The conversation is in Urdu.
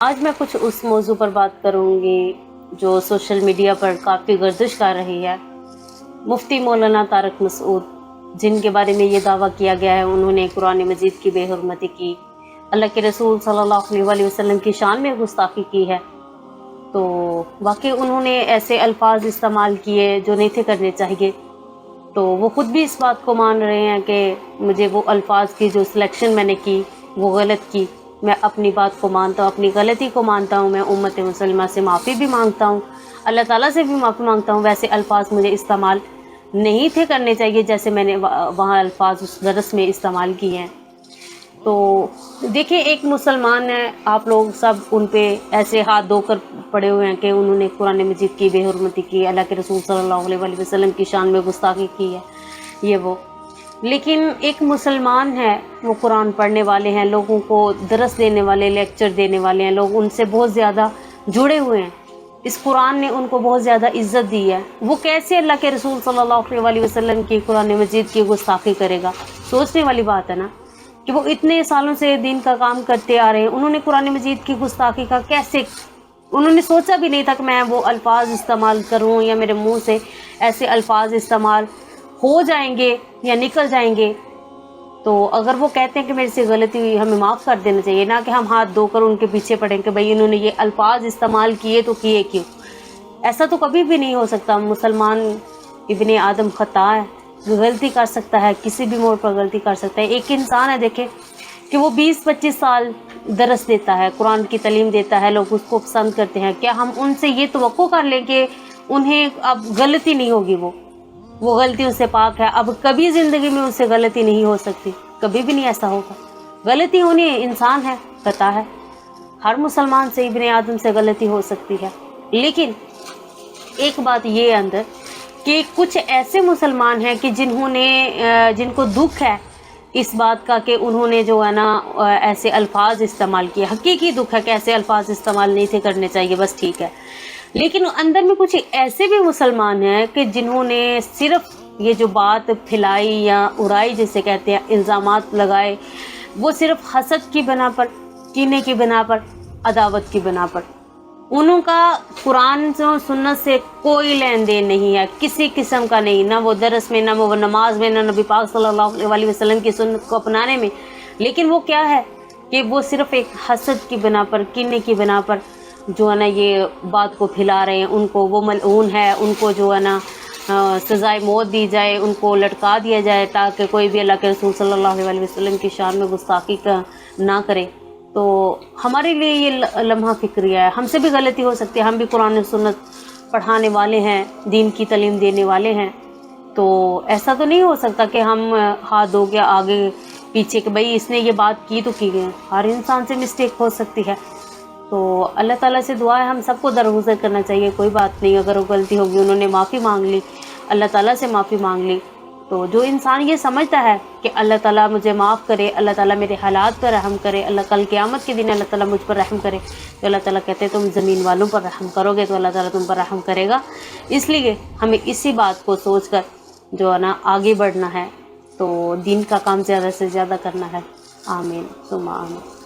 آج میں کچھ اس موضوع پر بات کروں گی جو سوشل میڈیا پر کافی گردش کر رہی ہے۔ مفتی مولانا طارق مسعود، جن کے بارے میں یہ دعویٰ کیا گیا ہے انہوں نے قرآن مجید کی بے حرمتی کی، اللہ کے رسول صلی اللہ علیہ وسلم کی شان میں گستاخی کی ہے، تو واقعی انہوں نے ایسے الفاظ استعمال کیے جو نہیں تھے کرنے چاہیے۔ تو وہ خود بھی اس بات کو مان رہے ہیں کہ مجھے وہ الفاظ کی جو سلیکشن میں نے کی وہ غلط کی۔ میں اپنی بات کو مانتا ہوں، اپنی غلطی کو مانتا ہوں، میں امت مسلمہ سے معافی بھی مانگتا ہوں، اللہ تعالیٰ سے بھی معافی مانگتا ہوں۔ ویسے الفاظ مجھے استعمال نہیں تھے کرنے چاہیے جیسے میں نے وہاں الفاظ اس درس میں استعمال کیے ہیں۔ تو دیکھیں، ایک مسلمان ہیں، آپ لوگ سب ان پہ ایسے ہاتھ دھو کر پڑے ہوئے ہیں کہ انہوں نے قرآن مجید کی بے حرمتی کی، اللہ کے رسول صلی اللہ علیہ وسلم کی شان میں گستاخی کی ہے، یہ وہ۔ لیکن ایک مسلمان ہے، وہ قرآن پڑھنے والے ہیں، لوگوں کو درس دینے والے، لیکچر دینے والے ہیں، لوگ ان سے بہت زیادہ جڑے ہوئے ہیں، اس قرآن نے ان کو بہت زیادہ عزت دی ہے، وہ کیسے اللہ کے رسول صلی اللہ علیہ وسلم کی قرآن مجید کی گستاخی کرے گا؟ سوچنے والی بات ہے نا، کہ وہ اتنے سالوں سے دین کا کام کرتے آ رہے ہیں، انہوں نے قرآن مجید کی گستاخی کا کیسے، انہوں نے سوچا بھی نہیں تھا کہ میں وہ الفاظ استعمال کروں یا میرے منہ سے ایسے الفاظ استعمال ہو جائیں گے یا نکل جائیں گے۔ تو اگر وہ کہتے ہیں کہ میرے سے غلطی ہوئی، ہمیں معاف کر دینا چاہیے، نہ کہ ہم ہاتھ دھو کر ان کے پیچھے پڑیں کہ بھئی انہوں نے یہ الفاظ استعمال کیے تو کیے کیوں؟ ایسا تو کبھی بھی نہیں ہو سکتا۔ مسلمان ابن آدم خطا ہے، غلطی کر سکتا ہے، کسی بھی موڑ پر غلطی کر سکتا ہے۔ ایک انسان ہے، دیکھیں کہ وہ 20-25 سال درس دیتا ہے، قرآن کی تعلیم دیتا ہے، لوگ اس کو پسند کرتے ہیں، کیا ہم ان سے یہ توقع کر لیں کہ انہیں اب غلطی نہیں ہوگی؟ وہ غلطیوں سے پاک ہے، اب کبھی زندگی میں اس سے غلطی نہیں ہو سکتی، کبھی بھی نہیں ایسا ہوگا۔ غلطی ہونی ہے، انسان ہے، خطا ہے، ہر مسلمان سے، ابن آدم سے غلطی ہو سکتی ہے۔ لیکن ایک بات یہ اندر کہ کچھ ایسے مسلمان ہیں کہ جن کو دکھ ہے اس بات کا کہ انہوں نے جو ہے نا ایسے الفاظ استعمال کیے، حقیقی دکھ ہے کہ ایسے الفاظ استعمال نہیں تھے کرنے چاہیے، بس ٹھیک ہے۔ لیکن اندر میں کچھ ایسے بھی مسلمان ہیں کہ جنہوں نے صرف یہ جو بات پھیلائی یا اڑائی جسے کہتے ہیں، الزامات لگائے، وہ صرف حسد کی بنا پر، کینے کی بنا پر، عداوت کی بنا پر، انہوں کا قرآن و سنت سے کوئی لین دین نہیں ہے، کسی قسم کا نہیں، نہ وہ درس میں، نہ وہ نماز میں، نہ نبی پاک صلی اللہ علیہ وسلم کی سنت کو اپنانے میں۔ لیکن وہ کیا ہے کہ وہ صرف ایک حسد کی بنا پر، کینے کی بنا پر جو ہے نا یہ بات کو پھیلا رہے ہیں، ان کو وہ ملعون ہے، ان کو جو ہے نا سزائے موت دی جائے، ان کو لٹکا دیا جائے تاکہ کوئی بھی اللہ کے رسول صلی اللہ علیہ وسلم کی شان میں گستاخی نہ کرے۔ تو ہمارے لیے یہ لمحہ فکریہ ہے، ہم سے بھی غلطی ہو سکتی ہے، ہم بھی قرآن و سنت پڑھانے والے ہیں، دین کی تعلیم دینے والے ہیں، تو ایسا تو نہیں ہو سکتا کہ ہم ہاتھ دھو کے آگے پیچھے کہ بھئی اس نے یہ بات کی تو کی گئی، ہر انسان سے مسٹیک ہو سکتی ہے۔ تو اللہ تعالیٰ سے دعا ہے ہم سب کو درگزر کرنا چاہیے، کوئی بات نہیں، اگر وہ غلطی ہوگی، انہوں نے معافی مانگ لی، اللہ تعالیٰ سے معافی مانگ لی، تو جو انسان یہ سمجھتا ہے کہ اللہ تعالیٰ مجھے معاف کرے، اللہ تعالیٰ میرے حالات پر رحم کرے، اللہ کل قیامت کے دن اللہ تعالیٰ مجھ پر رحم کرے، تو اللہ تعالیٰ کہتے ہیں تم زمین والوں پر رحم کرو گے تو اللہ تعالیٰ تم پر رحم کرے گا۔ اس لیے ہمیں اسی بات کو سوچ کر جو ہے نا آگے بڑھنا ہے، تو دین کا کام زیادہ سے زیادہ کرنا ہے۔ آمین ثم آمین۔